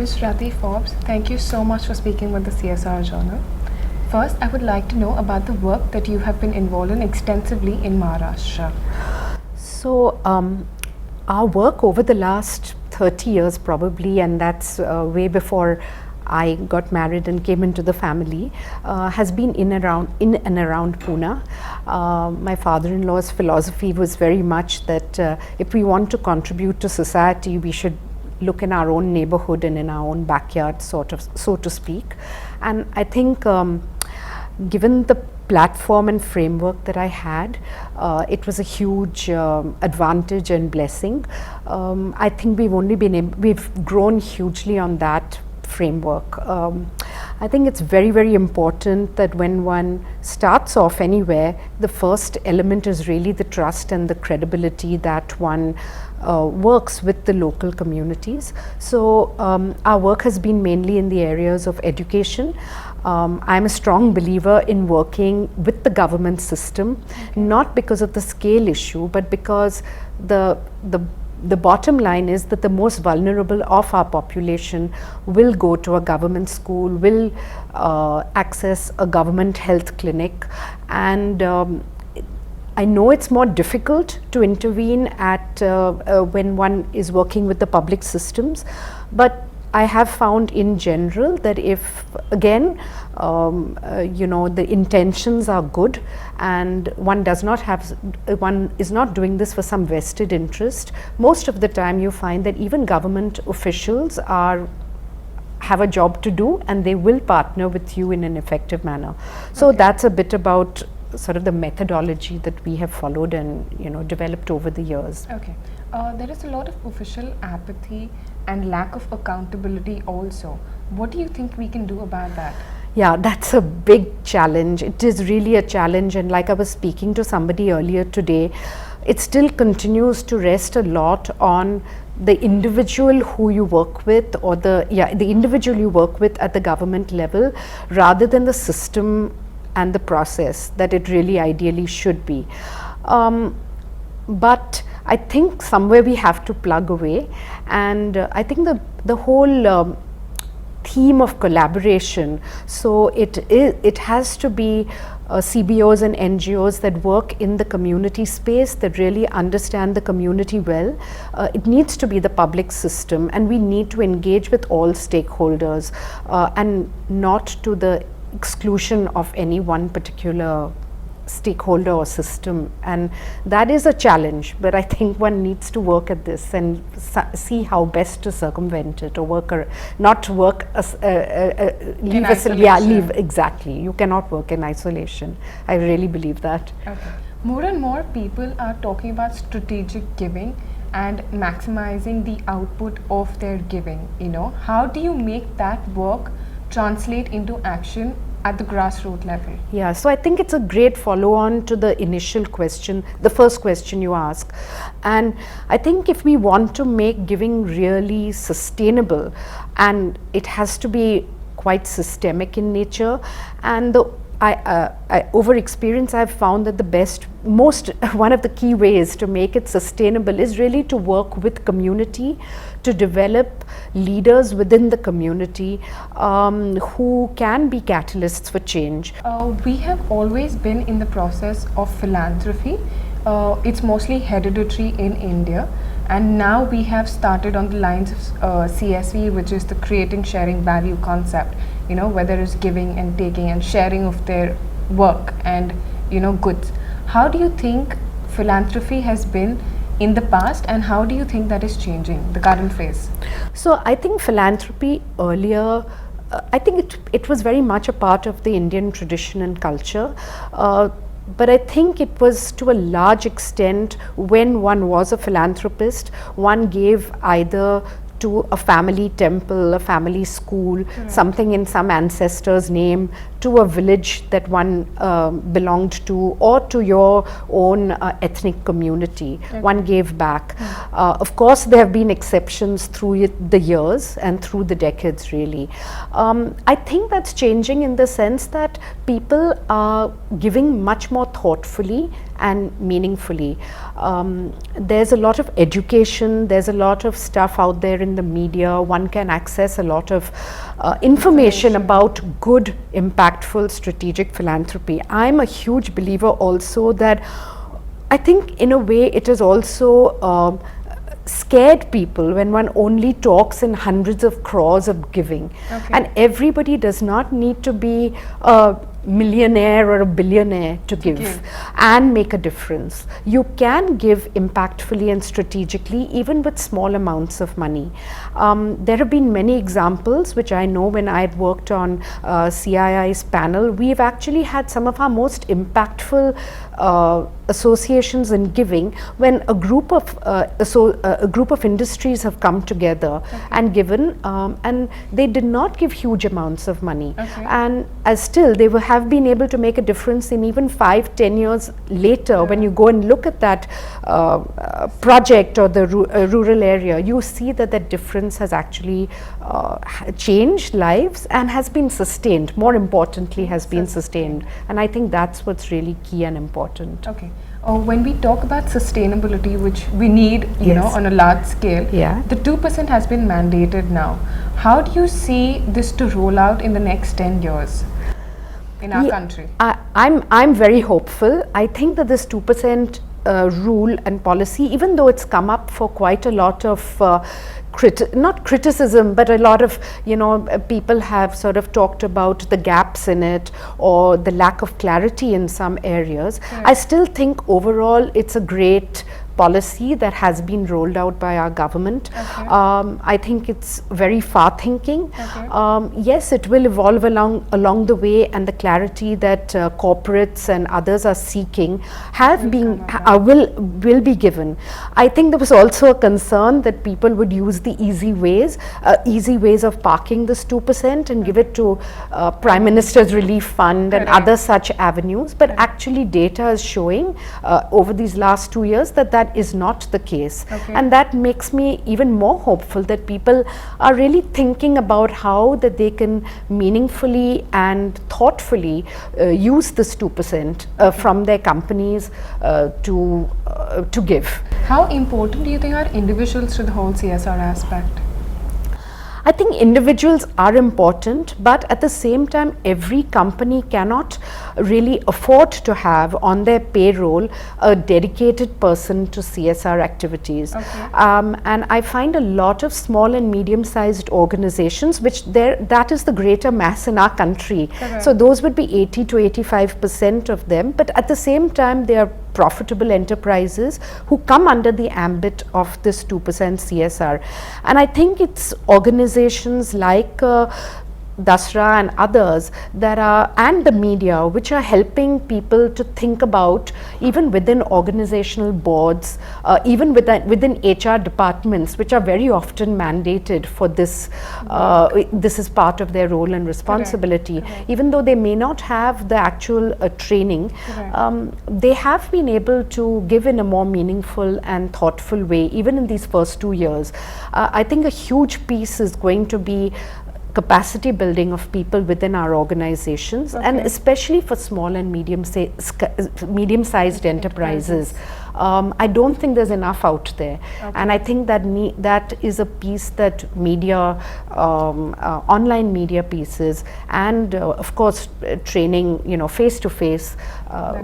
Ms. Rati Forbes, thank you so much for speaking with the CSR Journal. First, I would like to know about the work that you have been involved in extensively in Maharashtra. So, our work over the last 30 years probably, and that's way before I got married and came into the family, has been in and around Pune. My father-in-law's philosophy was very much that if we want to contribute to society, we should look in our own neighborhood and in our own backyard, sort of, so to speak. And I think given the platform and framework that I had, it was a huge advantage and blessing. I think we've grown hugely on that framework. I think it's very, very important that when one starts off anywhere, the first element is really the trust and the credibility that one works with the local communities. So our work has been mainly in the areas of education. I'm a strong believer in working with the government system, not because of the scale issue, but because the bottom line is that the most vulnerable of our population will go to a government school, will access a government health clinic, and I know it's more difficult to intervene at when one is working with the public systems, but I have found in general that if again the intentions are good and one is not doing this for some vested interest, most of the time you find that even government officials have a job to do and they will partner with you in an effective manner. So that's a bit about sort of the methodology that we have followed and developed over the years. Okay. There is a lot of official apathy and lack of accountability also. What do you think we can do about that? Yeah, that's a big challenge. It is really a challenge, and like I was speaking to somebody earlier today, it still continues to rest a lot on the individual who you work with, or the individual you work with at the government level, rather than the system and the process that it really ideally should be. But I think somewhere we have to plug away, and I think the whole theme of collaboration, so it has to be CBOs and NGOs that work in the community space, that really understand the community well. It needs to be the public system, and we need to engage with all stakeholders and not to the exclusion of any one particular stakeholder or system, and that is a challenge, but I think one needs to work at this and see how best to circumvent it, or leave exactly. You cannot work in isolation. I really believe that. Okay. More and more people are talking about strategic giving and maximizing the output of their giving. How do you make that work translate into action at the grassroots level? Yeah, so I think it's a great follow-on to the initial question, the first question you ask. And I think if we want to make giving really sustainable, and it has to be quite systemic in nature, and over experience I've found that one of the key ways to make it sustainable is really to work with community, to develop leaders within the community who can be catalysts for change. We have always been in the process of philanthropy. It's mostly hereditary in India, and now we have started on the lines of CSV, which is the creating, sharing value concept, whether it's giving and taking and sharing of their work and goods. How do you think philanthropy has been in the past, and how do you think that is changing, the current phase? So I think philanthropy earlier, I think it was very much a part of the Indian tradition and culture. But I think it was to a large extent, when one was a philanthropist, one gave either to a family temple, a family school, something in some ancestor's name, to a village that one belonged to, or to your own ethnic community. One gave back. Of course, there have been exceptions through the years and through the decades, really. I think that's changing in the sense that people are giving much more thoughtfully and meaningfully. There's a lot of education, there's a lot of stuff out there in the media, one can access a lot of information about good, impactful, strategic philanthropy. I'm a huge believer also that I think in a way it is also scared people when one only talks in hundreds of crores of giving. And everybody does not need to be a millionaire or a billionaire to give and make a difference. You can give impactfully and strategically even with small amounts of money. There have been many examples which I know when I had worked on CII's panel. We've actually had some of our most impactful associations in giving when a group of industries have come together and given, and they did not give huge amounts of money, and as still they have been able to make a difference in even 5-10 years later. When you go and look at that project or the rural area, you see that that difference has actually changed lives and has been sustained. More importantly, has been sustained, and I think that's what's really key and important. Okay. When we talk about sustainability, which we need, you know, on a large scale, the 2% has been mandated now. How do you see this to roll out in the next 10 years in our country? I'm very hopeful. I think that this 2% rule and policy, even though it's come up for quite a lot of not criticism, but a lot of, you know, people have sort of talked about the gaps in it or the lack of clarity in some areas. I still think overall it's a great policy that has been rolled out by our government. I think it's very far thinking. Yes, it will evolve along the way, and the clarity that corporates and others are seeking will be given. I think there was also a concern that people would use the easy ways of parking this 2% and give it to Prime Minister's Relief Fund and other such avenues, but actually data is showing over these last 2 years that that is not the case, and that makes me even more hopeful that people are really thinking about how that they can meaningfully and thoughtfully use this 2% from their companies to give. How important do you think are individuals to the whole CSR aspect? I think individuals are important, but at the same time every company cannot really afford to have on their payroll a dedicated person to CSR activities. And I find a lot of small and medium-sized organizations, which that is the greater mass in our country. So those would be 80 to 85% of them, but at the same time they are profitable enterprises who come under the ambit of this 2% CSR. And I think it's organizations like Dasra and others that are, and the media, which are helping people to think about, even within organizational boards, even within HR departments, which are very often mandated for this. This is part of their role and responsibility. Even though they may not have the actual training, they have been able to give in a more meaningful and thoughtful way, even in these first 2 years. I think a huge piece is going to be capacity building of people within our organizations, and especially for small and medium-sized enterprises. I don't think there's enough out there, and I think that that is a piece that media, online media pieces, and of course training, you know, face to face,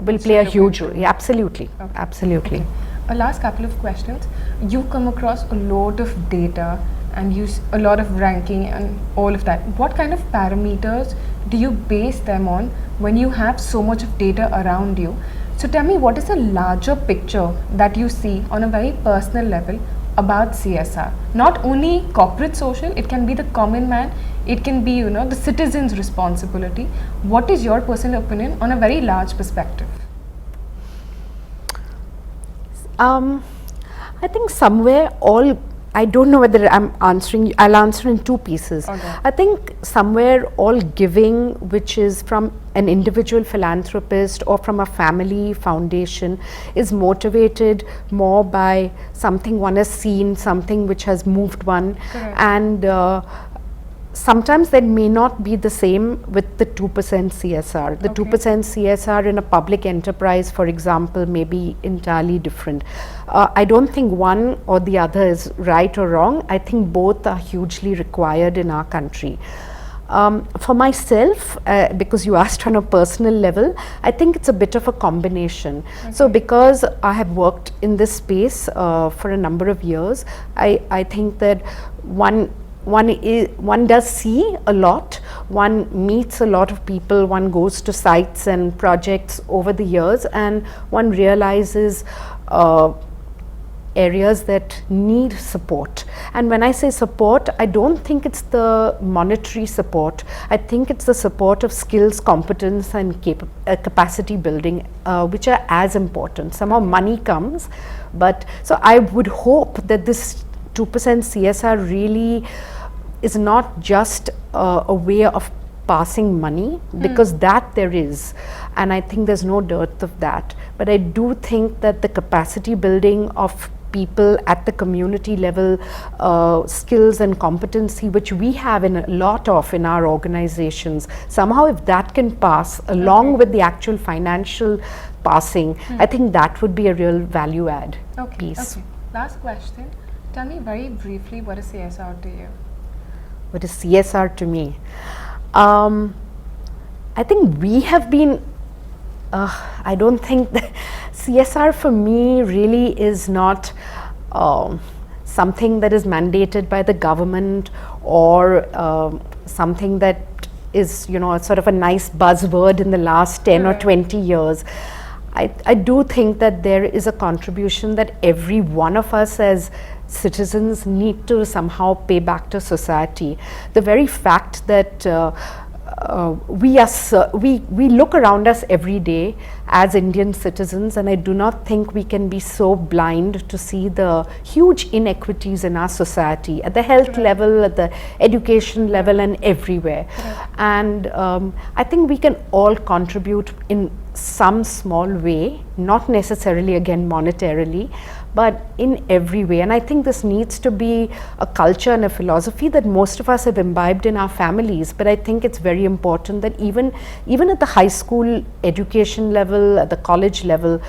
will play a huge role. Absolutely, absolutely. A last couple of questions. You come across a lot of data and use a lot of ranking and all of that. What kind of parameters do you base them on when you have so much of data around you? So tell me, what is the larger picture that you see on a very personal level about CSR? Not only corporate social, it can be the common man, it can be, you know, the citizen's responsibility. What is your personal opinion on a very large perspective? I think somewhere I don't know whether I'm answering, I'll answer in two pieces. I think somewhere all giving, which is from an individual philanthropist or from a family foundation, is motivated more by something one has seen, something which has moved one, and sometimes that may not be the same with the 2% CSR. The Okay. 2% CSR in a public enterprise, for example, may be entirely different. I don't think one or the other is right or wrong. I think both are hugely required in our country. For myself, because you asked on a personal level, I think it's a bit of a combination. So because I have worked in this space for a number of years, I think that one does see a lot, one meets a lot of people, one goes to sites and projects over the years, and one realizes areas that need support. And when I say support, I don't think it's the monetary support. I think it's the support of skills, competence and capacity building, which are as important. Somehow money comes, but so I would hope that this 2% CSR really is not just a way of passing money, because that there is, and I think there's no dearth of that. But I do think that the capacity building of people at the community level, skills and competency, which we have in a lot of in our organizations, somehow if that can pass along with the actual financial passing, I think that would be a real value add piece. Okay. Last question. Tell me very briefly, what is CSR to you? What is CSR to me? I think we have been, I don't think that CSR for me really is not something that is mandated by the government, or something that is, you know, sort of a nice buzzword in the last 10 or 20 years. I do think that there is a contribution that every one of us as citizens need to somehow pay back to society. The very fact that we look around us every day as Indian citizens, and I do not think we can be so blind to see the huge inequities in our society at the health level, at the education level, and everywhere. And I think we can all contribute in some small way, not necessarily again monetarily, but in every way. And I think this needs to be a culture and a philosophy that most of us have imbibed in our families. But I think it's very important that even at the high school education level, at the college level,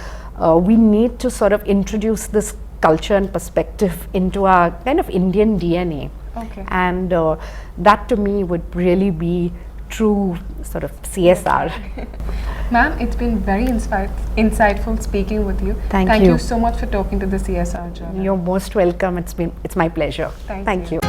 we need to sort of introduce this culture and perspective into our kind of Indian DNA. Okay. And that to me would really be true sort of CSR. Ma'am, it's been very insightful speaking with you. Thank Thank you. you so much for talking to the CSR journal. You're most welcome. It's my pleasure. Thank you. you.